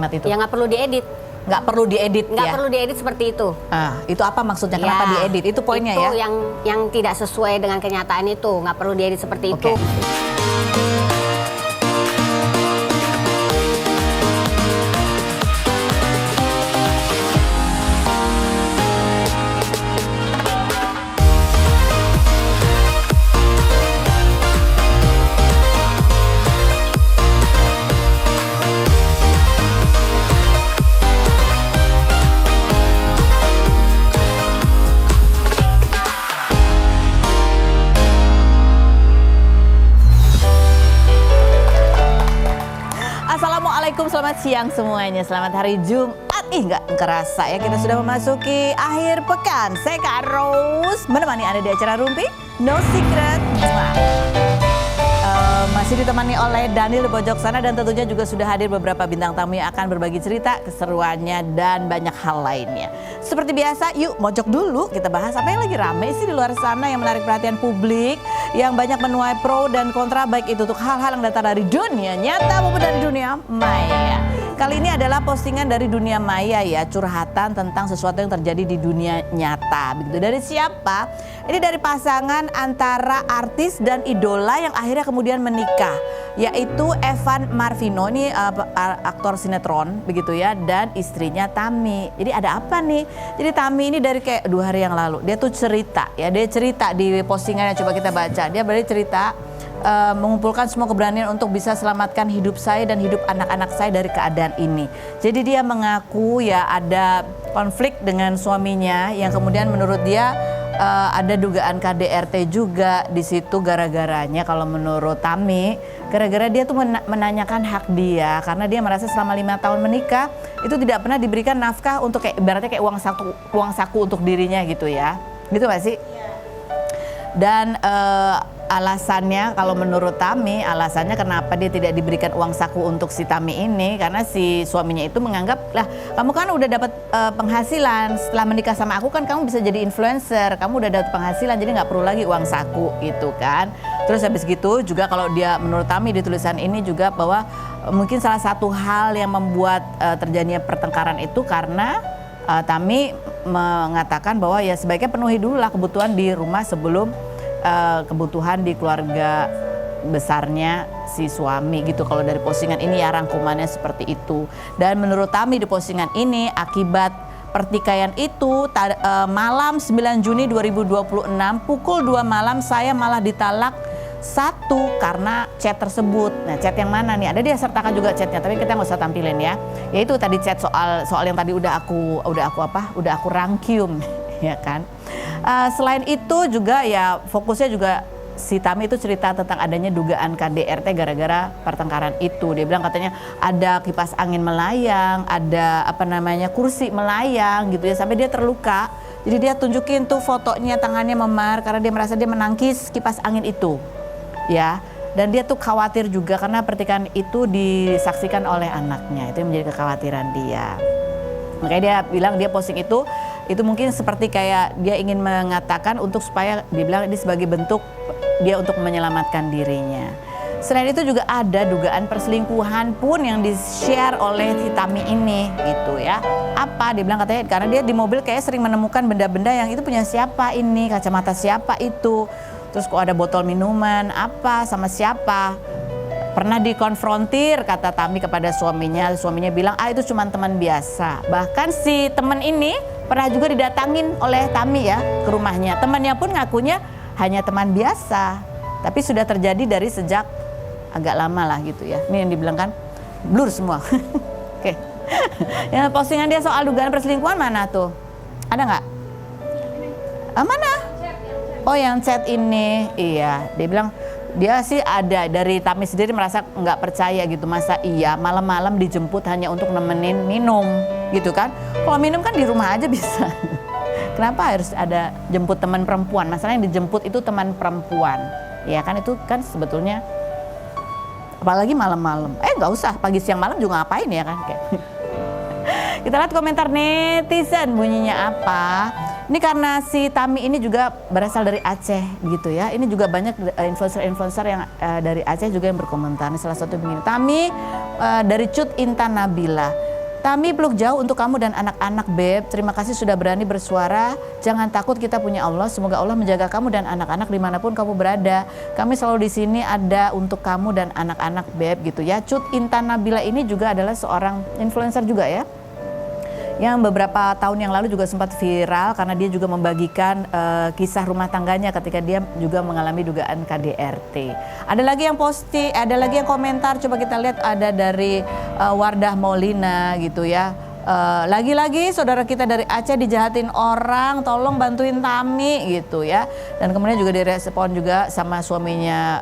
itu? Ya nggak perlu diedit. Nggak perlu diedit Nggak ya? perlu diedit seperti itu. Itu apa maksudnya? Kenapa Ya, diedit? Itu poinnya itu ya? yang tidak sesuai dengan kenyataan itu. Nggak perlu diedit seperti itu. Assalamualaikum, selamat siang semuanya. Selamat hari Jumat. Nggak kerasa ya, kita sudah memasuki akhir pekan. Saya Kak Rose menemani Anda di acara Rumpi No Secret. Masih ditemani oleh Daniel di pojok sana, dan tentunya juga sudah hadir beberapa bintang tamu yang akan berbagi cerita, keseruannya, dan banyak hal lainnya. Seperti biasa, yuk mojok dulu, kita bahas apa yang lagi rame sih di luar sana yang menarik perhatian publik, yang banyak menuai pro dan kontra, baik itu untuk hal-hal yang datang dari dunia nyata maupun dari dunia maya. Kali ini adalah postingan dari dunia maya ya, curhatan tentang sesuatu yang terjadi di dunia nyata. Begitu. Dari siapa? Ini dari pasangan antara artis dan idola yang akhirnya kemudian menikah, yaitu Evan Marvino, ini aktor sinetron begitu ya, dan istrinya Tami. Jadi ada apa nih? Jadi Tami ini dari kayak 2 hari yang lalu, dia tuh cerita ya, dia cerita di postingannya, coba kita baca. Dia berarti cerita mengumpulkan semua keberanian untuk bisa selamatkan hidup saya dan hidup anak-anak saya dari keadaan ini. Jadi dia mengaku ya ada konflik dengan suaminya yang kemudian menurut dia ada dugaan KDRT juga di situ, gara-garanya kalau menurut Tami, gara-gara dia tuh menanyakan hak dia, karena dia merasa selama 5 tahun menikah itu tidak pernah diberikan nafkah untuk kayak ibaratnya kayak uang saku untuk dirinya gitu ya. Gitu gak sih? Dan alasannya kalau menurut Tami, alasannya kenapa dia tidak diberikan uang saku untuk si Tami ini, karena si suaminya itu menganggap, lah kamu kan udah dapat penghasilan setelah menikah sama aku, kan kamu bisa jadi influencer, kamu udah dapat penghasilan, jadi nggak perlu lagi uang saku gitu kan. Terus habis gitu juga kalau dia menurut Tami di tulisan ini juga bahwa mungkin salah satu hal yang membuat terjadinya pertengkaran itu karena Tami mengatakan bahwa ya sebaiknya penuhi dulu lah kebutuhan di rumah sebelum kebutuhan di keluarga besarnya si suami gitu. Kalau dari postingan ini ya rangkumannya seperti itu. Dan menurut Tami di postingan ini, akibat pertikaian itu malam 9 Juni 2026 pukul 2 malam saya malah ditalak 1 karena chat tersebut. Nah, chat yang mana nih? Ada dia sertakan juga chatnya, tapi kita nggak usah tampilin ya. Yaitu tadi chat soal yang tadi udah aku rangkum ya kan. Selain itu juga ya fokusnya juga si Tami itu cerita tentang adanya dugaan KDRT gara-gara pertengkaran itu. Dia bilang katanya ada kipas angin melayang, ada kursi melayang gitu ya, sampai dia terluka. Jadi dia tunjukin tuh fotonya, tangannya memar karena dia merasa dia menangkis kipas angin itu. Ya, dan dia tuh khawatir juga karena pertikaian itu disaksikan oleh anaknya. Itu yang menjadi kekhawatiran dia. Makanya dia bilang dia posting itu mungkin seperti kayak dia ingin mengatakan untuk supaya dibilang ini sebagai bentuk dia untuk menyelamatkan dirinya. Selain itu juga ada dugaan perselingkuhan pun yang di-share oleh si Tami ini gitu ya. Apa? Dia bilang katanya karena dia di mobil kayak sering menemukan benda-benda yang itu punya siapa ini, kacamata siapa itu. Terus kok ada botol minuman apa sama siapa. Pernah dikonfrontir kata Tami kepada suaminya bilang itu cuma teman biasa. Bahkan si teman ini pernah juga didatangin oleh Tami ya ke rumahnya. Temannya pun ngakunya hanya teman biasa, tapi sudah terjadi dari sejak agak lama lah gitu ya. Ini yang dibilang kan blur semua. Oke. Yang postingan dia soal dugaan perselingkuhan mana tuh? Ada nggak? Mana? Oh yang chat ini, iya. Dia bilang dia sih ada, dari Tami sendiri merasa nggak percaya gitu, masa iya malam-malam dijemput hanya untuk nemenin minum gitu kan. Kalau minum kan di rumah aja bisa. Kenapa harus ada jemput teman perempuan? Masalahnya yang dijemput itu teman perempuan. Ya kan itu kan sebetulnya apalagi malam-malam. Nggak usah, pagi siang malam juga ngapain ya kan. Kita lihat komentar netizen bunyinya apa. Ini karena si Tami ini juga berasal dari Aceh gitu ya. Ini juga banyak influencer-influencer yang dari Aceh juga yang berkomentar. Ini salah satu begini. Tami dari Cut Intan Nabila. Tami peluk jauh untuk kamu dan anak-anak Beb. Terima kasih sudah berani bersuara. Jangan takut, kita punya Allah. Semoga Allah menjaga kamu dan anak-anak dimanapun kamu berada. Kami selalu di sini ada untuk kamu dan anak-anak Beb gitu ya. Cut Intan Nabila ini juga adalah seorang influencer juga ya, yang beberapa tahun yang lalu juga sempat viral karena dia juga membagikan kisah rumah tangganya ketika dia juga mengalami dugaan KDRT. Ada lagi yang posting, ada lagi yang komentar, coba kita lihat, ada dari Wardah Maulina gitu ya. Lagi-lagi saudara kita dari Aceh dijahatin orang, tolong bantuin Tami gitu ya. Dan kemudian juga direspon juga sama suaminya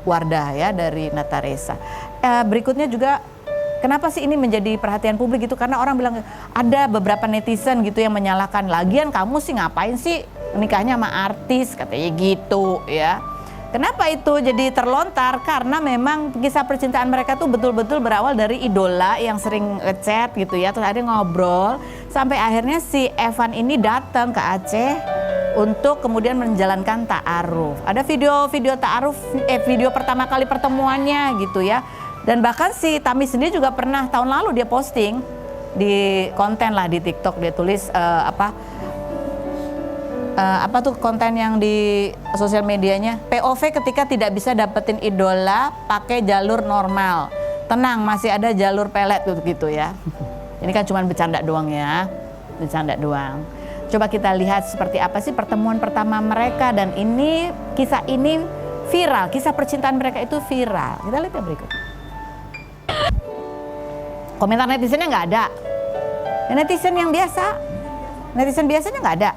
Wardah ya, dari Nataresa. Berikutnya juga, kenapa sih ini menjadi perhatian publik gitu? Karena orang bilang, ada beberapa netizen gitu yang menyalahkan, lagian kamu sih ngapain sih nikahnya sama artis, katanya gitu ya. Kenapa itu jadi terlontar? Karena memang kisah percintaan mereka tuh betul-betul berawal dari idola yang sering ngechat gitu ya, terus ada ngobrol sampai akhirnya si Evan ini datang ke Aceh untuk kemudian menjalankan ta'aruf. Ada video-video ta'aruf, video pertama kali pertemuannya gitu ya. Dan bahkan si Tami sendiri juga pernah tahun lalu dia posting di konten lah di TikTok, dia tulis apa tuh konten yang di sosial medianya, POV ketika tidak bisa dapetin idola pakai jalur normal. Tenang, masih ada jalur pelet gitu ya. Ini kan cuma bercanda doang ya, bercanda doang. Coba kita lihat seperti apa sih pertemuan pertama mereka, dan ini kisah ini viral, kisah percintaan mereka itu viral. Kita lihat yang berikut. Komentar netizennya nggak ada. Ya, netizen yang biasa, netizen biasanya nggak ada.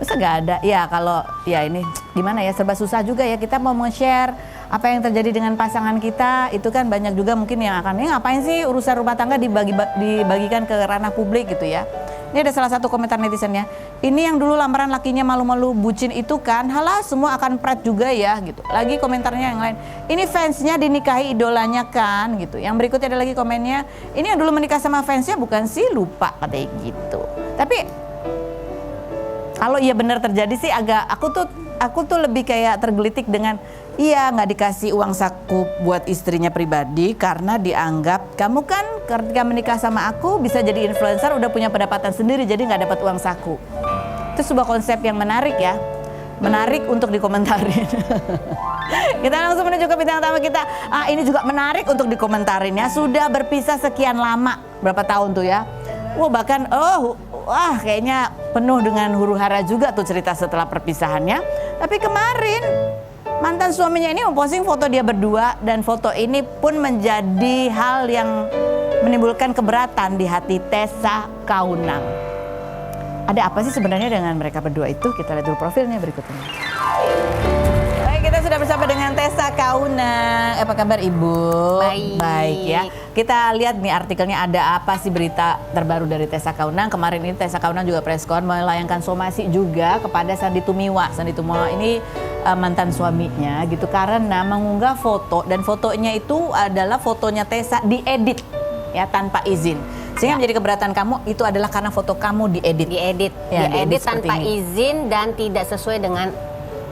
Masa nggak ada? Ya kalau ya ini gimana ya, serba susah juga ya, kita mau share apa yang terjadi dengan pasangan kita, itu kan banyak juga mungkin yang akan, ngapain sih urusan rumah tangga dibagikan ke ranah publik gitu ya. Ini ada salah satu komentar netizennya, ini yang dulu lamaran lakinya malu-malu bucin itu kan, halah semua akan pret juga ya gitu. Lagi komentarnya yang lain, ini fansnya dinikahi idolanya kan gitu. Yang berikutnya ada lagi komennya, ini yang dulu menikah sama fansnya bukan sih, lupa katanya gitu. Tapi kalau iya benar terjadi sih agak, aku tuh lebih kayak tergelitik dengan, iya nggak dikasih uang saku buat istrinya pribadi karena dianggap kamu kan ketika menikah sama aku bisa jadi influencer, udah punya pendapatan sendiri, jadi nggak dapat uang saku. Itu sebuah konsep yang menarik ya, menarik untuk dikomentarin. Kita langsung menuju ke bintang tamu kita. Ini juga menarik untuk dikomentarin ya, sudah berpisah sekian lama, berapa tahun tuh ya. Bahkan kayaknya penuh dengan huru-hara juga tuh cerita setelah perpisahannya. Tapi kemarin mantan suaminya ini memposting foto dia berdua, dan foto ini pun menjadi hal yang menimbulkan keberatan di hati Tessa Kaunang. Ada apa sih sebenarnya dengan mereka berdua itu? Kita lihat dulu profilnya berikut ini. Baik, kita sudah bersama dengan Tessa Kaunang. Apa kabar Ibu? Baik ya. Kita lihat nih artikelnya, ada apa sih berita terbaru dari Tessa Kaunang. Kemarin ini Tessa Kaunang juga preskon melayangkan somasi juga kepada Sandy Tumiwa. Sandy Tumiwa ini mantan suaminya gitu, karena mengunggah foto, dan fotonya itu adalah fotonya Tessa diedit ya tanpa izin. Sehingga menjadi keberatan kamu itu adalah karena foto kamu diedit. Diedit tanpa izin dan tidak sesuai dengan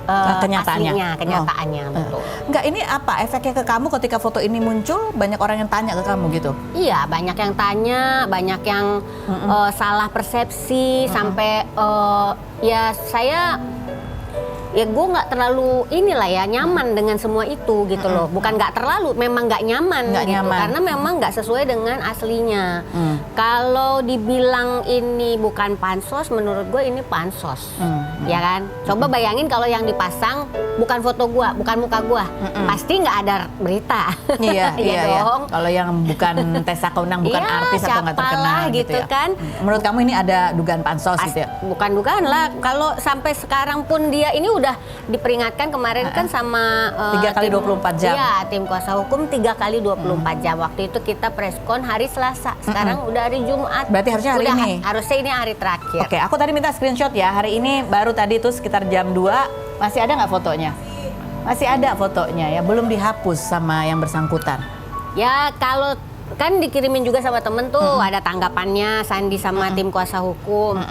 kenyataannya. Betul. Enggak, ini apa efeknya ke kamu ketika foto ini muncul? Banyak orang yang tanya ke kamu gitu? Iya, banyak yang tanya, banyak yang salah persepsi, sampai gue nggak terlalu nyaman dengan semua itu gitu loh. Bukan nggak terlalu, memang nggak nyaman gitu. Karena memang nggak sesuai dengan aslinya. Kalau dibilang ini bukan pansos, menurut gue ini pansos, ya kan. Coba bayangin kalau yang dipasang bukan foto gue, bukan muka gue, pasti nggak ada berita. Iya dong. Kalau yang bukan Tessa Kaunang, bukan artis atau nggak terkenal gitu ya. Kan. Menurut kamu ini ada dugaan pansos gitu ya? Bukan dugaan lah. Kalau sampai sekarang pun dia ini udah diperingatkan kemarin kan sama 3 kali 24 jam. Iya, tim kuasa hukum 3 kali 24 jam. Waktu itu kita preskon hari Selasa. Sekarang udah hari Jumat. Berarti harusnya hari ini. Harusnya ini hari terakhir. Oke, aku tadi minta screenshot ya. Hari ini baru tadi tuh sekitar jam 2. Masih ada nggak fotonya? Masih ada fotonya ya, belum dihapus sama yang bersangkutan. Ya, kalau kan dikirimin juga sama temen tuh, ada tanggapannya Sandy sama tim kuasa hukum.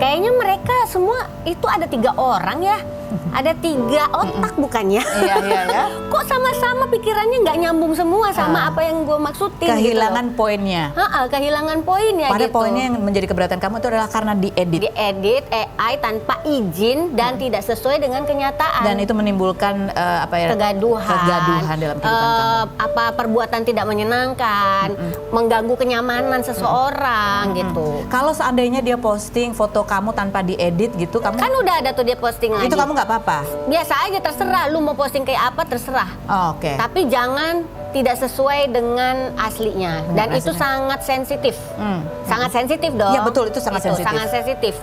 Kayaknya mereka semua itu ada 3 orang ya. Ada 3 otak bukannya? Iya ya. Kok sama-sama pikirannya nggak nyambung semua sama apa yang gue maksudin? Kehilangan poinnya. Kehilangan poinnya. Padahal gitu. poinnya yang menjadi keberatan kamu itu adalah karena diedit. Diedit AI tanpa izin dan tidak sesuai dengan kenyataan. Dan itu menimbulkan kegaduhan dalam kehidupan kamu. Perbuatan tidak menyenangkan, mengganggu kenyamanan seseorang gitu. Kalau seandainya dia posting foto kamu tanpa diedit gitu, kamu Kan udah ada tuh dia posting lagi. itu kamu nggak apa-apa. Biasa aja, terserah lu mau posting kayak apa terserah. Oh, oke. Tapi jangan tidak sesuai dengan aslinya. Dan itu sangat sensitif. Sangat sensitif dong. Iya betul, itu sangat sensitif. Sangat sensitif.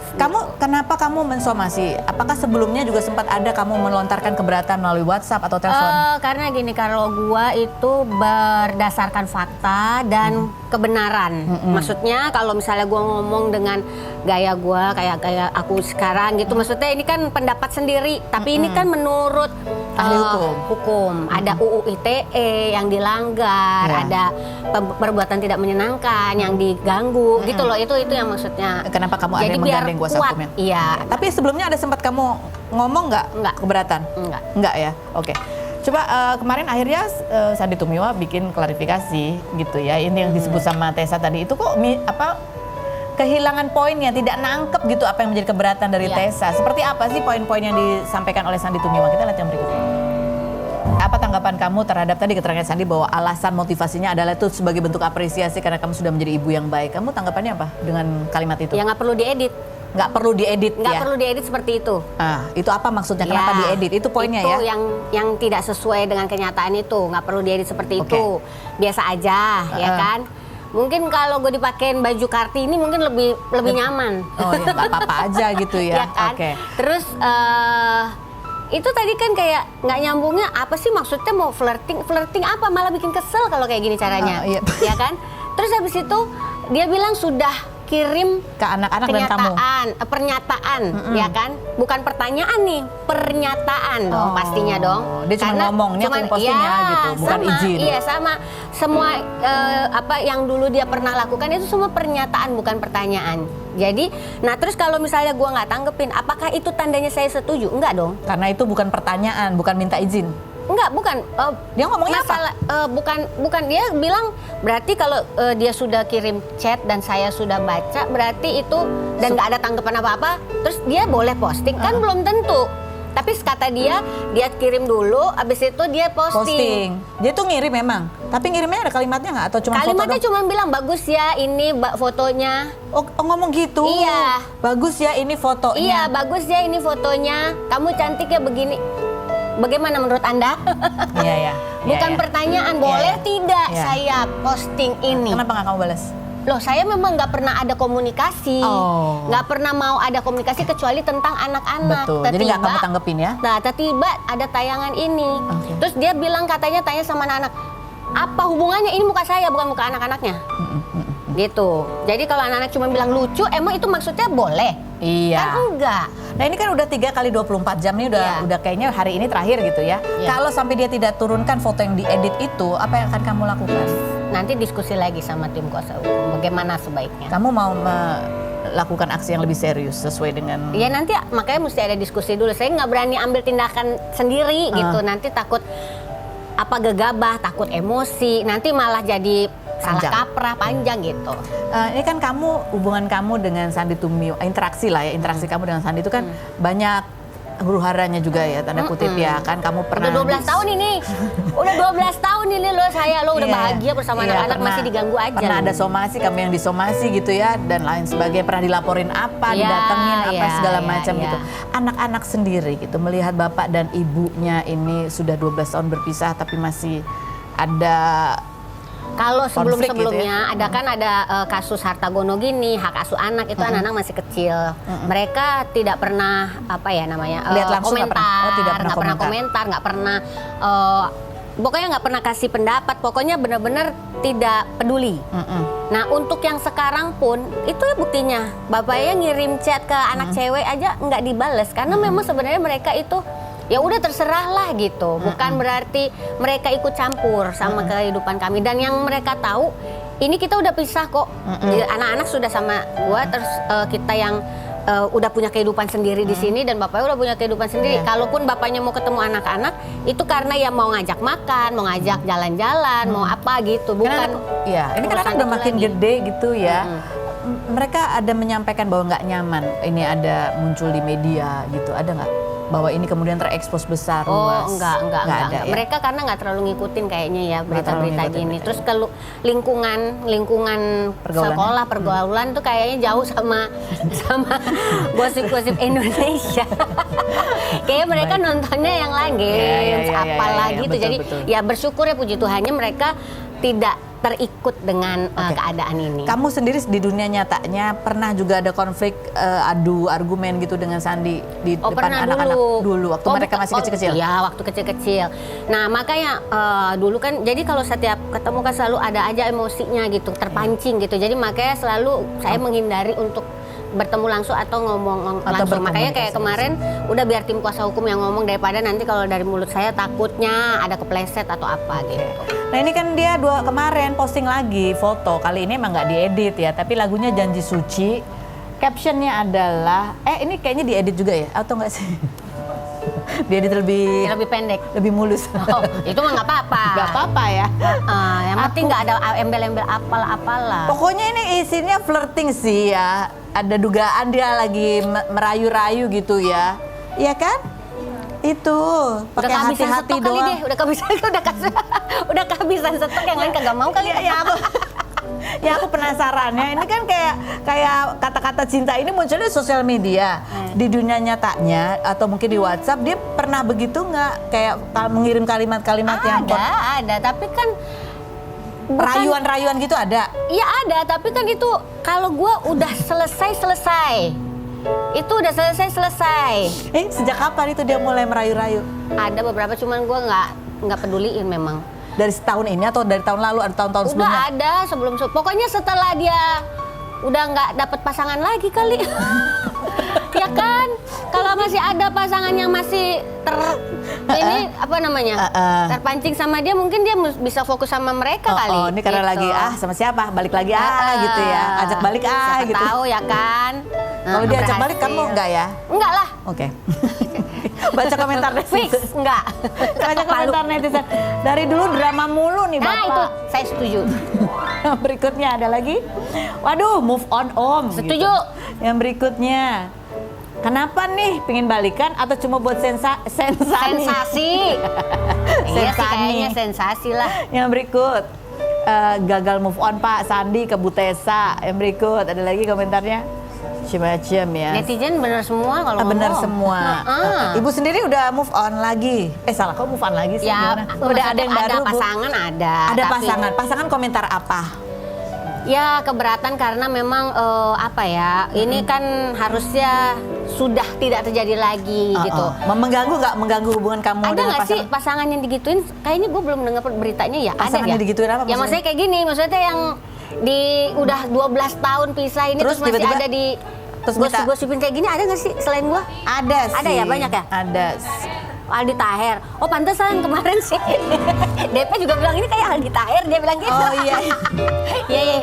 Kenapa kamu mensomasi? Apakah sebelumnya juga sempat ada kamu melontarkan keberatan melalui WhatsApp atau telepon? Karena gini, kalau gua itu berdasarkan fakta dan kebenaran. Maksudnya kalau misalnya gua ngomong dengan gaya gua kayak aku sekarang gitu, maksudnya ini kan pendapat sendiri, tapi ini kan menurut ahli hukum. Ada UU ITE yang dilanggar, ada perbuatan tidak menyenangkan yang diganggu, gitu loh. Itu yang maksudnya. Kenapa kamu ada yang menggandeng kuasa hukumnya? Iya. Tapi sebelumnya ada sempat kamu ngomong nggak keberatan? Enggak ya. Oke. Coba kemarin akhirnya Sandy Tumiwa bikin klarifikasi gitu ya. Ini yang disebut sama Tessa tadi itu kok kehilangan poinnya, tidak nangkep gitu apa yang menjadi keberatan dari Tessa. Seperti apa sih poin-poin yang disampaikan oleh Sandy Tumiwa? Kita lihat yang berikutnya. Apa tanggapan kamu terhadap tadi keterangan Sandy bahwa alasan motivasinya adalah itu sebagai bentuk apresiasi karena kamu sudah menjadi ibu yang baik. Kamu tanggapannya apa dengan kalimat itu? Ya nggak perlu diedit. Nggak perlu diedit Nggak perlu diedit seperti itu. Itu apa maksudnya? Kenapa diedit? Itu poinnya itu ya? yang tidak sesuai dengan kenyataan itu. Nggak perlu diedit seperti itu. Biasa aja, ya kan? Mungkin kalau gue dipakein baju Kartini mungkin lebih nyaman. Oh ya, nggak apa-apa aja gitu ya. Ya kan? Oke. Terus itu tadi kan kayak nggak nyambungnya, apa sih maksudnya mau flirting apa, malah bikin kesel kalau kayak gini caranya. Iya. Ya kan? Terus habis itu dia bilang sudah kirim ke anak-anak dan kamu. Pernyataan, ya kan? Bukan pertanyaan nih, pernyataan dong pastinya dong. Dia cuma ngomong, ini aku yang posting ya gitu, bukan izin. Iya sama, semua apa yang dulu dia pernah lakukan itu semua pernyataan bukan pertanyaan. Jadi, nah terus kalau misalnya gua nggak tanggepin, apakah itu tandanya saya setuju? Enggak dong. Karena itu bukan pertanyaan, bukan minta izin. Enggak, bukan. Dia ngomongnya masalah, apa? Bukan dia bilang berarti kalau dia sudah kirim chat dan saya sudah baca, berarti itu dan nggak ada tanggapan apa-apa, terus dia boleh posting kan belum tentu. Tapi kata dia kirim dulu, abis itu dia posting. Dia tuh ngirim memang, tapi ngirimnya ada kalimatnya nggak atau cuma kalimatnya foto? Cuma bilang bagus ya ini fotonya. Oh ngomong gitu? Iya. Bagus ya ini fotonya. Iya bagus ya ini fotonya. Kamu cantik ya begini. Bagaimana menurut Anda? Iya ya. Bukan pertanyaan, boleh tidak saya posting ini? Kenapa nggak kamu balas? Loh, saya memang nggak pernah ada komunikasi, nggak pernah mau ada komunikasi kecuali tentang anak-anak. Betul. Jadi nggak kamu tanggepin ya? Nah, tiba-tiba ada tayangan ini, terus dia bilang katanya tanya sama anak-anak, apa hubungannya ini muka saya bukan muka anak-anaknya? Gitu. Jadi kalau anak-anak cuma bilang lucu, emang itu maksudnya boleh? Iya. Kan enggak. Nah ini kan udah 3 kali 24 jam nih udah kayaknya hari ini terakhir gitu ya. Kalau sampai dia tidak turunkan foto yang diedit itu, apa yang akan kamu lakukan? Nanti diskusi lagi sama tim kuasa hukum, bagaimana sebaiknya. Kamu mau melakukan aksi yang lebih serius sesuai dengan... Ya nanti makanya mesti ada diskusi dulu. Saya nggak berani ambil tindakan sendiri gitu. Nanti takut gegabah, takut emosi. Nanti malah jadi salah kaprah panjang gitu. Ini kan hubungan kamu dengan Sandy Tumiwa, interaksi kamu dengan Sandy itu kan banyak huru-haranya juga ya, tanda kutip ya kan. Kamu pernah udah 12 tahun ini. Udah 12 tahun ini lo udah bahagia bersama anak-anak, masih diganggu aja. Pernah ada somasi, kamu yang disomasi gitu ya dan lain sebagainya, pernah dilaporin apa, didatengin apa segala macam gitu. Anak-anak sendiri gitu melihat bapak dan ibunya ini sudah 12 tahun berpisah tapi masih ada. Kalau sebelum-sebelumnya gitu ya? ada kasus harta gono gini, hak asuh anak itu anak-anak masih kecil. Mereka tidak pernah lihat langsung, komentar, nggak pernah komentar, nggak pernah pokoknya nggak pernah kasih pendapat. Pokoknya benar-benar tidak peduli. Nah untuk yang sekarang pun itu buktinya, bapaknya ngirim chat ke anak cewek aja nggak dibales karena memang sebenarnya mereka itu ya udah terserah lah gitu, bukan berarti mereka ikut campur sama kehidupan kami. Dan yang mereka tahu ini kita udah pisah kok. Anak-anak sudah sama gua, terus kita yang udah punya kehidupan sendiri di sini dan bapaknya udah punya kehidupan sendiri. Kalaupun bapaknya mau ketemu anak-anak, itu karena ya mau ngajak makan, mau ngajak jalan-jalan, mau apa gitu. Bukan. Ini kan anak udah makin gede gitu ya. Mereka ada menyampaikan bahwa nggak nyaman. Ini ada muncul di media gitu. Ada nggak? Bahwa ini kemudian terekspos besar luas. Enggak ada, ya? Mereka karena nggak terlalu ngikutin kayaknya ya Nggak terlalu berita-berita ngikutin gini. berita. Terus ke lingkungan Pergaulannya? sekolah, pergaulan tuh kayaknya jauh sama gosip-gosip Indonesia. Kayaknya mereka nontonnya yang lain, games, apalagi tuh. Jadi betul. ya bersyukur ya puji Tuhannya mereka tidak terikut dengan keadaan ini. Kamu sendiri di dunia nyatanya pernah juga ada konflik adu argumen gitu dengan Sandi di depan Pernah anak-anak dulu waktu mereka masih kecil-kecil? Iya, waktu kecil-kecil. Nah, makanya dulu kan jadi kalau setiap ketemu kan selalu ada aja emosinya gitu, terpancing gitu. Jadi makanya selalu saya menghindari untuk bertemu langsung atau ngomong langsung. Makanya kayak kemarin udah biar tim kuasa hukum yang ngomong daripada nanti kalau dari mulut saya takutnya ada kepleset atau apa gitu. Nah ini kan dia kemarin posting lagi foto, kali ini emang nggak diedit ya, tapi lagunya Janji Suci, captionnya adalah, ini kayaknya diedit juga ya, atau nggak sih? Diedit lebih pendek, lebih mulus. Oh, itu mah nggak apa-apa. Nggak apa-apa ya. Yang penting nggak ada embel-embel apalah. Pokoknya ini isinya flirting sih ya, ada dugaan dia lagi merayu-rayu gitu ya, iya kan? Itu pakai hati-hati doang. Udah kehabisan stok, yang lain kagak mau kali ya aku penasaran ya, ini kan kayak kata-kata cinta ini munculnya di sosial media, di dunia nyatanya atau mungkin di WhatsApp dia pernah begitu nggak, kayak mengirim kalimat-kalimat yang ada, tapi kan rayuan-rayuan gitu ada? Iya ada, tapi kan itu kalau gue udah selesai. Itu udah selesai. Sejak kapan itu dia mulai merayu-rayu? Ada beberapa, cuman gue nggak peduliin memang. Dari setahun ini atau dari tahun lalu atau tahun-tahun sebelumnya? Udah ada sebelum. Pokoknya setelah dia udah nggak dapet pasangan lagi kali. Ya kan? Kalau masih ada pasangan yang masih terpancing sama dia, mungkin dia bisa fokus sama mereka kali. Ini karena gitu. lagi sama siapa? Balik lagi gitu ya. Ajak balik siapa gitu. tahu ya kan. Kalau dia ajak balik kamu enggak ya? Enggak lah. Oke. Baca komentar netizen. Fix enggak. Baca komentar netizen. Dari dulu drama mulu nih Bapak. Nah itu saya setuju. Berikutnya ada lagi. Waduh, move on Om. Setuju. Gitu. Yang berikutnya. Kenapa nih pengen balikan atau cuma buat sensasi? Iya sih kayaknya sensasi lah. Yang berikut. Gagal move on Pak Sandi ke Butesa. Yang berikut ada lagi komentarnya. Macam-macam ya. Netizen bener semua kalau ngomong. Bener semua. Ibu sendiri udah move on lagi. Salah, kok move on lagi sih? Ya, udah ada yang baru. Ada pasangan ada. Ada pasangan. Pasangan komentar apa? Ya keberatan karena memang ini kan harusnya sudah tidak terjadi lagi gitu. Mengganggu nggak hubungan kamu ada dengan nggak pasangan? sih pasangan yang digituin? Kayaknya gue belum dengar beritanya ya. Pasangan ada yang digituin apa ya? Maksudnya kayak gini, maksudnya yang udah 12 tahun pisah ini terus masih tiba-tiba ada di gosip-gosipin kayak gini, ada nggak sih selain gua? Ada sih. Ada ya, banyak ya? Ada. Aldi Taher. Oh pantesan kemarin sih. DP juga bilang ini kayak Aldi Taher, dia bilang gitu. Oh iya. Iya.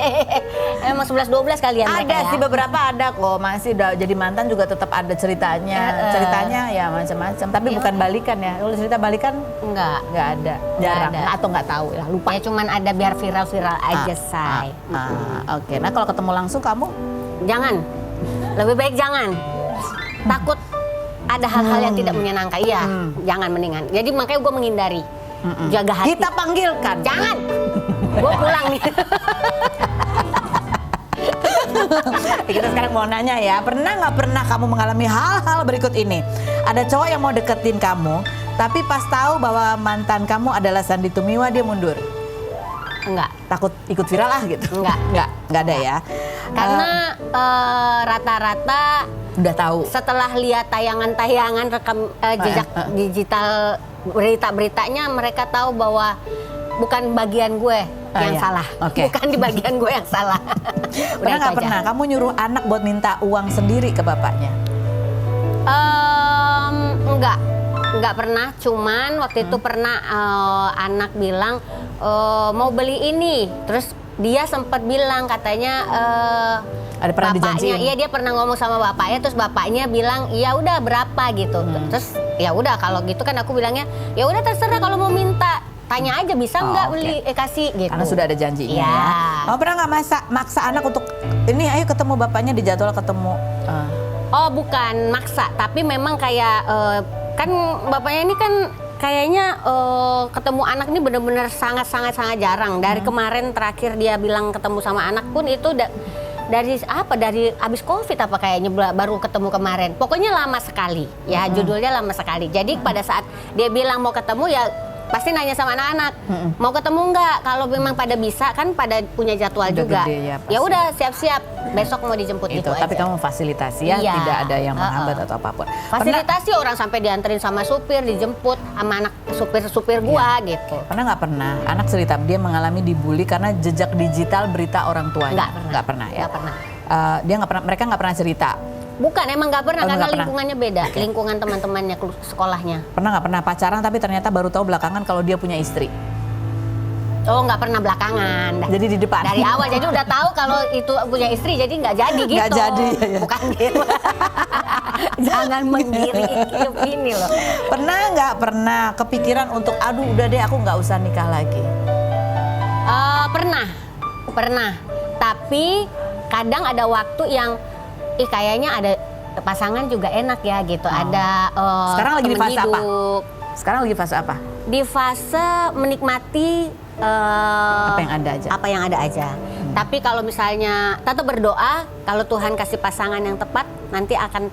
Emang 11-12 kali ya mereka. Ada ya? sih beberapa ada kok, masih udah jadi mantan juga tetap ada ceritanya. Ceritanya ya macam-macam, tapi bukan balikan ya. Kalau cerita balikan enggak ada. Jarang ada. Atau nggak tahu ya, lupa. Ya cuman ada biar viral-viral aja, say. Oke. Nah, kalau ketemu langsung kamu jangan. Lebih baik jangan. Takut ada hal-hal yang tidak menyenangkan. Iya, jangan mendingan. Jadi makanya gue menghindari. Jaga hati. Kita panggilkan. Jangan. Gue pulang nih. Kita sekarang mau nanya ya, nggak pernah kamu mengalami hal-hal berikut ini? Ada cowok yang mau deketin kamu, tapi pas tahu bahwa mantan kamu adalah Sandy Tumiwa, dia mundur. Enggak. Takut ikut viral gitu? Enggak ada ya. Karena rata-rata udah tahu. Setelah lihat tayangan-tayangan rekam jejak digital berita-beritanya, mereka tahu bahwa bukan bagian gue yang salah. Bukan di bagian gue yang salah. Nggak pernah kamu nyuruh anak buat minta uang sendiri ke bapaknya? Enggak pernah, cuman waktu itu pernah anak bilang mau beli ini, terus dia sempat bilang katanya Ada pernah bapaknya, dijanjiin? iya dia pernah ngomong sama bapaknya, terus bapaknya bilang ya udah berapa gitu. Terus ya udah kalau gitu kan aku bilangnya ya udah terserah kalau mau minta, tanya aja bisa nggak oke. beli kasih gitu. Karena sudah ada janjinya Iya. ya. Kamu pernah nggak maksa anak untuk ini ayo ketemu bapaknya di jadwal ketemu? Oh bukan maksa, tapi memang kayak kan bapaknya ini kan kayaknya ketemu anak ini benar-benar sangat jarang. Dari kemarin terakhir dia bilang ketemu sama anak pun itu dari abis COVID apa kayaknya baru ketemu kemarin. Pokoknya lama sekali ya, judulnya lama sekali. Jadi pada saat dia bilang mau ketemu ya pasti nanya sama anak-anak mau ketemu nggak, kalau memang pada bisa kan pada punya jadwal Udah juga gede ya, pasti. ya udah siap-siap besok mau dijemput Itu, itu tapi aja. kamu fasilitasi ya, Iya. tidak ada yang menghambat atau apapun. Fasilitasi orang sampai dianterin sama supir, dijemput sama anak supir gua gitu. Pernah anak cerita dia mengalami dibully karena jejak digital berita orang tuanya? Nggak pernah. Ya. Nggak pernah. Dia nggak pernah, mereka nggak pernah cerita. Bukan, emang nggak pernah Oh, karena nggak pernah. lingkungannya beda, lingkungan teman-temannya sekolahnya. Pernah nggak pernah pacaran tapi ternyata baru tahu belakangan kalau dia punya istri? Oh nggak pernah belakangan. Jadi di depan. Dari awal jadi udah tahu kalau itu punya istri, jadi nggak jadi gitu. Nggak jadi, ya. Bukan gitu. Jangan menggiri hidup ini loh. Pernah nggak pernah kepikiran untuk aduh udah deh aku nggak usah nikah lagi? Pernah. Tapi kadang ada waktu yang kayaknya ada pasangan juga enak ya gitu. Ada Sekarang lagi di teman fase apa? hidup. Sekarang lagi fase apa? Di fase menikmati Apa yang ada aja. Tapi kalau misalnya tetap berdoa, kalau Tuhan kasih pasangan yang tepat, nanti akan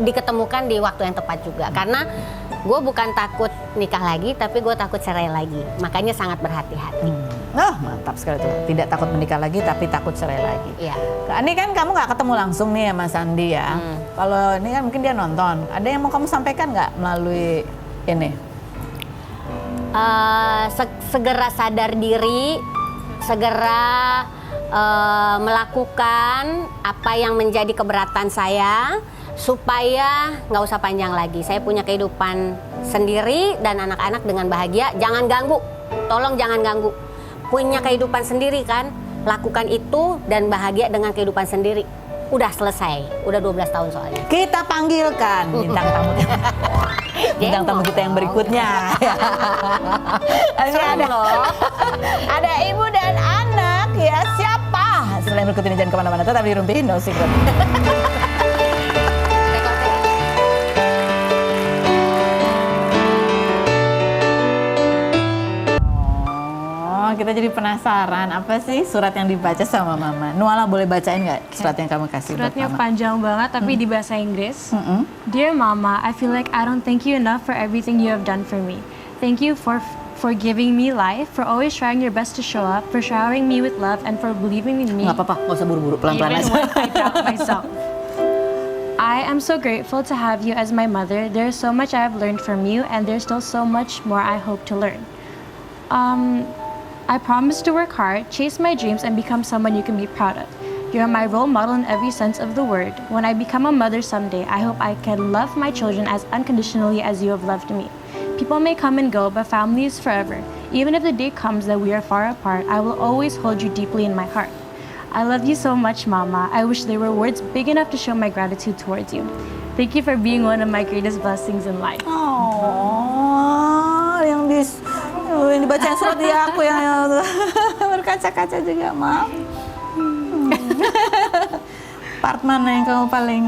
diketemukan di waktu yang tepat juga. Karena gue bukan takut nikah lagi, tapi gue takut cerai lagi. Makanya sangat berhati-hati. Mantap sekali tuh. Tidak takut menikah lagi tapi takut cerai lagi. Iya. Ini kan kamu nggak ketemu langsung nih sama Sandi ya. Kalau ini kan mungkin dia nonton. Ada yang mau kamu sampaikan nggak melalui ini? Segera sadar diri, segera melakukan apa yang menjadi keberatan saya, supaya nggak usah panjang lagi. Saya punya kehidupan sendiri dan anak-anak dengan bahagia. Jangan ganggu, tolong jangan ganggu. Punya kehidupan sendiri kan, lakukan itu dan bahagia dengan kehidupan sendiri. Udah selesai, udah 12 tahun soalnya. Kita panggilkan bintang tamu. Bintang tamu kita yang berikutnya. Ada ibu dan anak ya, siapa? Selain berikut ini jangan kemana-mana, tetap di Rumpi No Secret. Kita jadi penasaran apa sih surat yang dibaca sama Mama. Nuala boleh bacain nggak surat yang kamu kasih buat Suratnya Mama? panjang banget tapi di bahasa Inggris. Dear Mama, I feel like I don't thank you enough for everything you have done for me. Thank you for giving me life, for always trying your best to show up, for showering me with love, and for believing in me. Nggak apa-apa, nggak usah buru-buru, pelan-pelan Even aja. when I doubt myself. I am so grateful to have you as my mother. There's so much I have learned from you, and there's still so much more I hope to learn. I promise to work hard, chase my dreams, and become someone you can be proud of. You're my role model in every sense of the word. When I become a mother someday, I hope I can love my children as unconditionally as you have loved me. People may come and go, but family is forever. Even if the day comes that we are far apart, I will always hold you deeply in my heart. I love you so much, Mama. I wish there were words big enough to show my gratitude towards you. Thank you for being one of my greatest blessings in life. Oh, yang dibacain surat dia aku yang berkaca-kaca juga, maaf. Part mana yang kamu paling?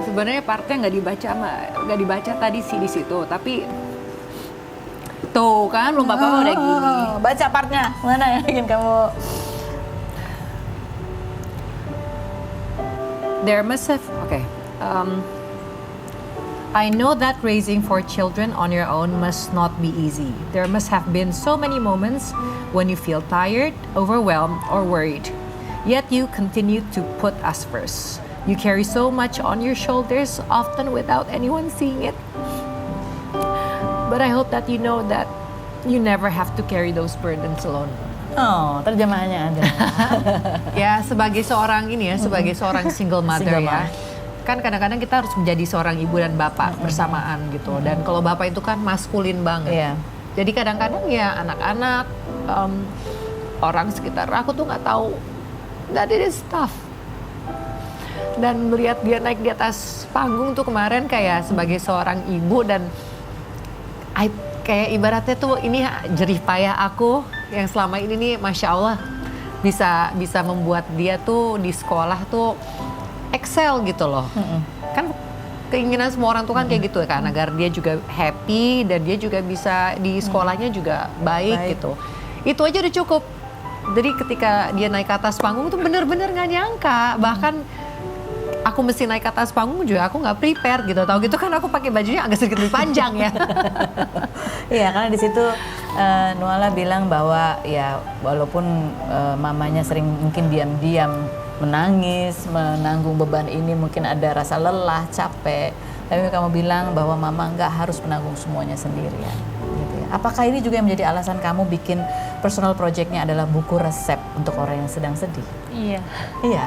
Sebenarnya partnya nggak dibaca tadi sih di situ, tapi tuh kan belum apa-apa udah gini. Baca partnya mana yang bikin kamu? There must have I know that raising 4 children on your own must not be easy. There must have been so many moments when you feel tired, overwhelmed, or worried. Yet you continue to put us first. You carry so much on your shoulders, often without anyone seeing it. But I hope that you know that you never have to carry those burdens alone. Oh, terjemahannya ada. Ya, sebagai seorang sebagai seorang single mother Single ya. mom. Kan kadang-kadang kita harus menjadi seorang ibu dan bapak bersamaan gitu. Dan kalau bapak itu kan maskulin banget. Iya. Jadi kadang-kadang ya anak-anak orang sekitar aku tuh nggak tahu that it is tough. Dan melihat dia naik di atas panggung tuh kemarin kayak sebagai seorang ibu dan kayak ibaratnya tuh ini jerih payah aku yang selama ini nih Masya Allah bisa membuat dia tuh di sekolah tuh excel gitu loh. Kan keinginan semua orang tuh kan kayak gitu kan, agar dia juga happy dan dia juga bisa di sekolahnya juga baik gitu. Itu aja udah cukup. Jadi ketika dia naik ke atas panggung tuh bener-bener nggak nyangka. Bahkan aku mesti naik ke atas panggung juga aku nggak prepare gitu. Tahu gitu kan aku pakai bajunya agak sedikit lebih panjang ya. Iya, karena di situ Nuala bilang bahwa ya walaupun mamanya sering mungkin diam-diam menangis, menanggung beban ini, mungkin ada rasa lelah, capek, tapi kamu bilang bahwa mama nggak harus menanggung semuanya sendirian. Gitu ya. Apakah ini juga yang menjadi alasan kamu bikin personal project-nya adalah buku resep untuk orang yang sedang sedih? Iya. Iya.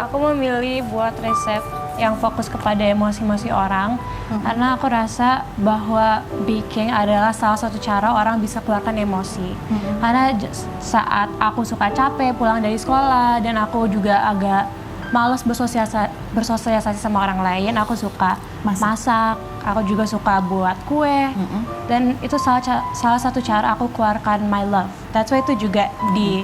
Aku memilih buat resep yang fokus kepada emosi-emosi orang karena aku rasa bahwa baking adalah salah satu cara orang bisa keluarkan emosi. Karena saat aku suka capek pulang dari sekolah dan aku juga agak malas bersosialisasi sama orang lain, aku suka masak, aku juga suka buat kue, dan itu salah satu cara aku keluarkan my love. That's why itu juga di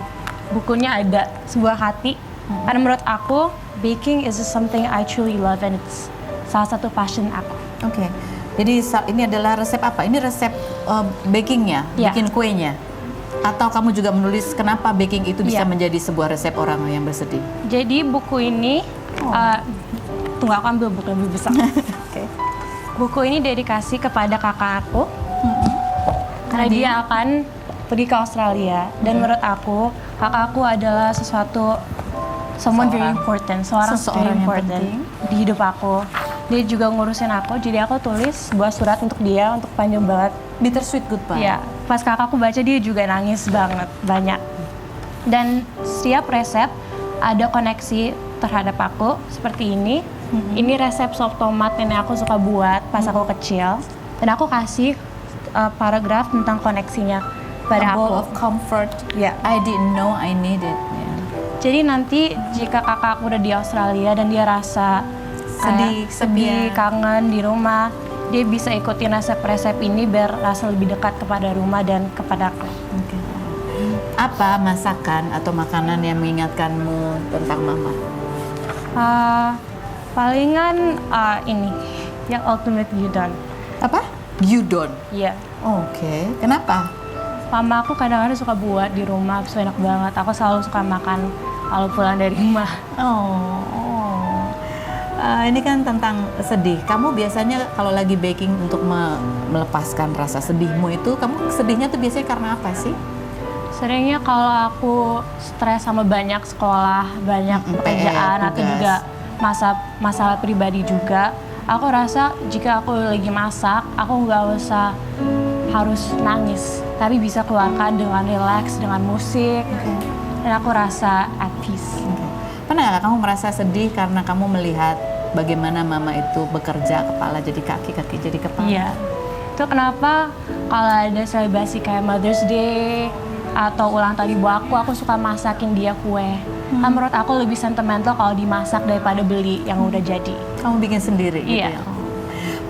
bukunya ada sebuah hati. Karena menurut aku, baking is something I truly love and it's salah satu passion aku. Oke. Jadi ini adalah resep apa? Ini resep bakingnya, bikin kuenya? Atau kamu juga menulis kenapa baking itu bisa menjadi sebuah resep orang yang bersedih? Jadi buku ini, tunggu aku ambil buku yang lebih besar. Oke. Buku ini dedikasi kepada kakak aku, karena dia akan pergi ke Australia. Dan menurut aku, kakak aku adalah someone very important, seorang very important di hidup aku. Dia juga ngurusin aku, jadi aku tulis sebuah surat untuk dia, untuk panjang banget. Bittersweet goodbye. Iya, pas kakakku baca dia juga nangis banget, banyak. Dan setiap resep ada koneksi terhadap aku, seperti ini. Ini resep sop tomat yang aku suka buat pas aku kecil. Dan aku kasih paragraf tentang koneksinya pada A bowl aku. of comfort. Ya. I didn't know I needed. Jadi nanti jika kakak aku udah di Australia dan dia rasa sedih, kangen di rumah, dia bisa ikutin resep-resep ini biar rasa lebih dekat kepada rumah dan kepada aku. Okay. Apa masakan atau makanan yang mengingatkanmu tentang mama? Palingan ini, yang ultimate gyudon. Apa? Gyudon? Iya. Oke. Kenapa? Mama aku kadang-kadang suka buat di rumah, so enak banget. Aku selalu suka makan kalau pulang dari rumah. Ini kan tentang sedih. Kamu biasanya kalau lagi baking untuk melepaskan rasa sedihmu itu, kamu sedihnya tuh biasanya karena apa sih? Seringnya kalau aku stres sama banyak sekolah, banyak pekerjaan, atau juga masalah pribadi juga, aku rasa jika aku lagi masak, aku nggak usah harus nangis, tapi bisa keluarkan dengan relax, dengan musik, dan aku rasa at peace. Pernah nggak kamu merasa sedih karena kamu melihat bagaimana mama itu bekerja, kepala jadi kaki, kaki jadi kepala? Iya, itu kenapa kalau ada selebrasi kayak Mother's Day atau ulang tahun ibu aku suka masakin dia kue. Kan menurut aku lebih sentimental kalau dimasak daripada beli yang udah jadi. Kamu bikin sendiri gitu Iya. ya?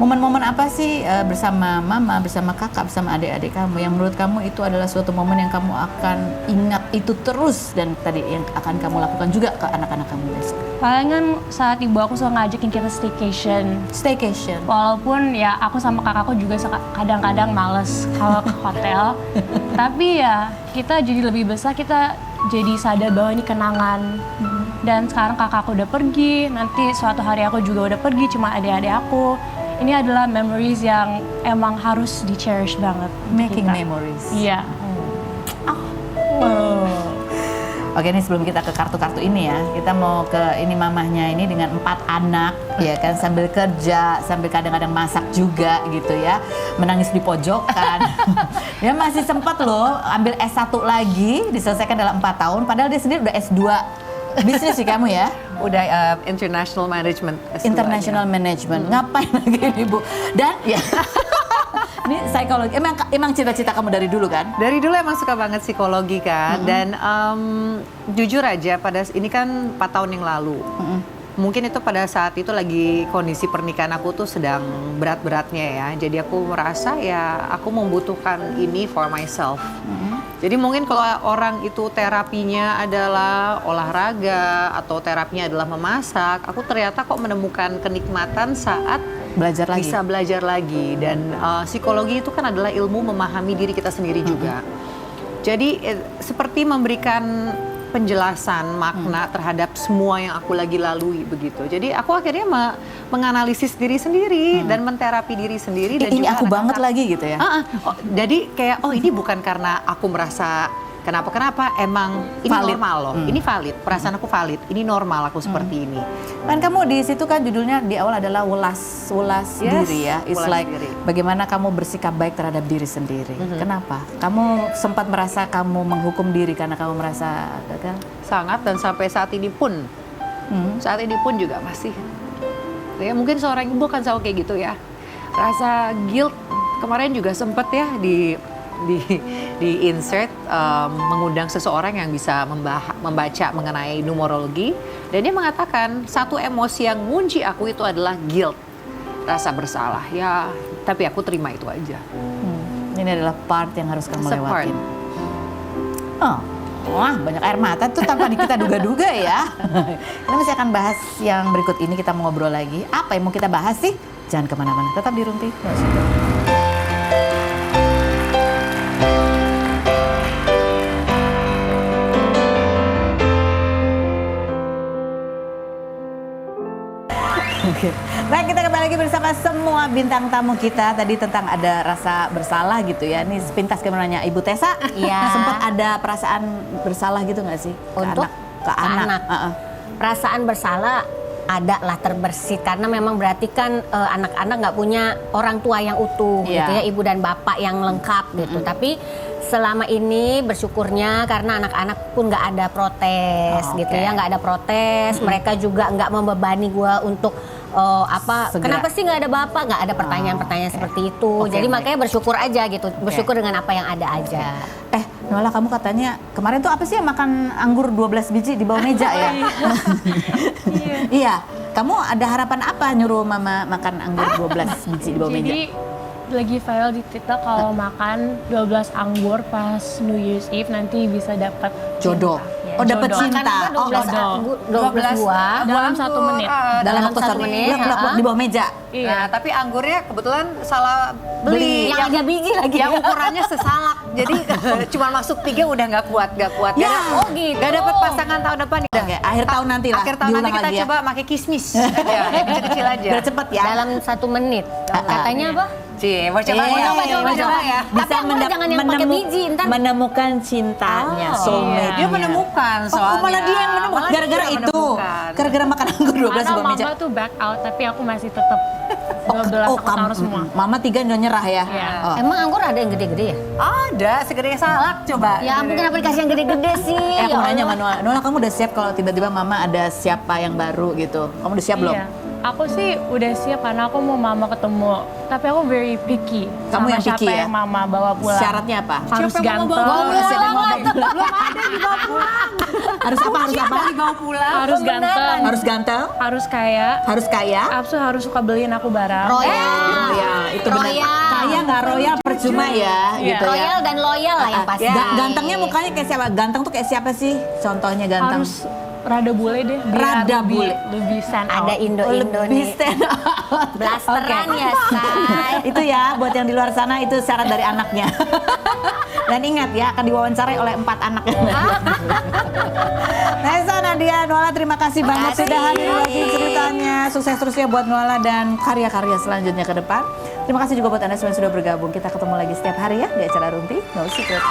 Momen-momen apa sih bersama mama, bersama kakak, bersama adik-adik kamu yang menurut kamu itu adalah suatu momen yang kamu akan ingat itu terus dan tadi yang akan kamu lakukan juga ke anak-anak kamu besok? Palingan saat ibu aku suka ngajakin kita staycation. Staycation? Walaupun ya aku sama kakakku juga kadang-kadang males kalau ke hotel. Tapi ya kita jadi lebih besar, kita jadi sadar bahwa ini kenangan. Dan sekarang kakakku udah pergi, nanti suatu hari aku juga udah pergi, cuma adik-adik aku. Ini adalah memories yang emang harus di-cherish banget. Making kita. memories. Iya. Oke, ini sebelum kita ke kartu-kartu ini ya, kita mau ke ini mamahnya ini dengan 4 anak, ya kan, sambil kerja, sambil kadang-kadang masak juga gitu ya, menangis di pojokan. Dia masih sempat loh ambil S1 lagi, diselesaikan dalam 4 tahun, padahal dia sendiri udah S2 bisnis sih kamu ya. Udah international management. S2 International management. Ngapain lagi ini Bu? Dan ya Ini psikologi. Emang cita-cita kamu dari dulu kan? Dari dulu emang suka banget psikologi kan, dan jujur aja ini kan 4 tahun yang lalu. Mungkin itu pada saat itu lagi kondisi pernikahan aku tuh sedang berat-beratnya ya. Jadi aku merasa ya aku membutuhkan ini for myself. Jadi mungkin kalau orang itu terapinya adalah olahraga atau terapinya adalah memasak, aku ternyata kok menemukan kenikmatan saat Belajar lagi. bisa belajar lagi. Dan psikologi itu kan adalah ilmu memahami diri kita sendiri juga. Jadi seperti memberikan penjelasan makna terhadap semua yang aku lagi lalui begitu. Jadi aku akhirnya menganalisis diri sendiri dan menterapi diri sendiri. Dan Ini juga aku banget anak-anak. lagi gitu ya? Jadi kayak ini bukan karena aku merasa kenapa, emang ini Valid. normal loh. Ini valid, perasaan aku valid. Ini normal aku seperti ini. Kan kamu di situ kan judulnya di awal adalah ulas Yes, diri ya. It's ulas like diri. bagaimana kamu bersikap baik terhadap diri sendiri. Kenapa? Kamu sempat merasa kamu menghukum diri karena kamu merasa gagal? Sangat, dan sampai saat ini pun juga masih. Ya mungkin seorang ibu kan selalu kayak gitu ya. Rasa guilt kemarin juga sempet ya di insert mengundang seseorang yang bisa membaca mengenai numerologi, dan dia mengatakan satu emosi yang ngunci aku itu adalah guilt, rasa bersalah ya, tapi aku terima itu aja. Ini adalah part yang harus kamu It's a part. lewatin. Wah, banyak air mata tuh tanpa kita duga-duga ya. Kita masih akan bahas yang berikut ini, kita mau ngobrol lagi. Apa yang mau kita bahas sih? Jangan kemana-mana, tetap di Rumpi. Baik, kita kembali lagi bersama semua bintang tamu kita. Tadi tentang ada rasa bersalah gitu ya. Ini sepintas kami nanya Ibu Tessa. Iya. Sempat ada perasaan bersalah gitu nggak sih? Untuk ke anak. Perasaan bersalah ada lah terbersit, karena memang berarti kan anak-anak nggak punya orang tua yang utuh Iya. gitu ya, ibu dan bapak yang lengkap gitu. Tapi selama ini bersyukurnya karena anak-anak pun nggak ada protes gitu ya, nggak ada protes. Mereka juga nggak membebani gue untuk Segera. kenapa sih nggak ada bapak, nggak ada pertanyaan-pertanyaan seperti itu. Oke, Jadi baik. makanya bersyukur aja gitu, bersyukur dengan apa yang ada aja. Nola, kamu katanya kemarin tuh apa sih yang makan anggur 12 biji di bawah meja ya? Iya. Kamu ada harapan apa nyuruh mama makan anggur 12 biji di bawah meja? Jadi lagi viral di TikTok kalau makan 12 anggur pas New Year's Eve nanti bisa dapat Jodoh. cinta. Oh, dapat Jodoh. cinta. Makan apa, 12 jodoh. anggur, 12 buah. Dalam 1 menit. Dalam waktu satu 1 menit, menit. Blok di bawah meja. Iya. Nah, tapi anggurnya kebetulan salah beli. Yang ada biji lagi. Yang ukurannya sesalak. Jadi cuma masuk 3 udah nggak kuat. Ya. Oh gitu. Gak dapet pasangan tahun depan. Oke, akhir tahun nanti lah. Akhir tahun nanti diulang kita lagi ya. coba pakai kismis. Ya, kecil-kecil aja. Biar cepet ya. Dalam 1 menit. Katanya apa? Cie, mau coba, Iya, mau coba ya. Bisa Tapi anggur jangan yang pakai biji, ntar. menemukan cintanya, Oh, soulmate. Dia menemukan soalnya. malah dia yang menemukan. Malah Gara-gara dia itu. menemukan. Gara-gara makan anggur 12 di Karena bawah meja. mama tuh back out, tapi aku masih tetap 12 aku taruh semua. Mama 3 nggak nyerah ya. Iya. Oh. Emang anggur ada yang gede-gede ya? Ada, segede salak coba. Ya ampun, kenapa dikasih yang gede-gede sih? Aku Ya nanya Allah. sama Nola, kamu udah siap kalau tiba-tiba mama ada siapa yang baru gitu? Kamu udah siap belum? Iya. Aku sih udah siap karena aku mau mama ketemu. Tapi aku very picky. Kamu sama yang siapa picky ya? yang mama bawa pulang. Syaratnya apa? Harus Siapa yang mau ganteng. bawa pulang? Siapa yang mau bawa pulang? Belum ada dibawa pulang. Harus apa? Harus apa? Dibawa pulang. Harus ganteng. Harus ganteng? Harus kaya. Harus kaya? Absu harus suka beliin aku barang. Royal. Ya, itu benar. Royal. Kaya nggak royal percuma ya, Iya. gitu ya. Royal dan loyal lah yang pasti. Gantengnya mukanya kayak siapa? Ganteng tuh kayak siapa sih? Contohnya ganteng. Harus rada bule deh. biar Rada lebih- bule. Lebih stand out. Ada Indo-Indo Lebih nih. stand out. Blasteran Oke. ya, Say. Itu ya, buat yang di luar sana itu syarat dari anaknya. Dan ingat ya, akan diwawancarai oleh 4 anak. Nesa, Nadia, Nola, terima kasih banget Makasih. sudah hadir lagi ceritanya. Sukses terus ya buat Nola dan karya-karya selanjutnya ke depan. Terima kasih juga buat Anda semua yang sudah bergabung. Kita ketemu lagi setiap hari ya di acara Rumpi No Secret.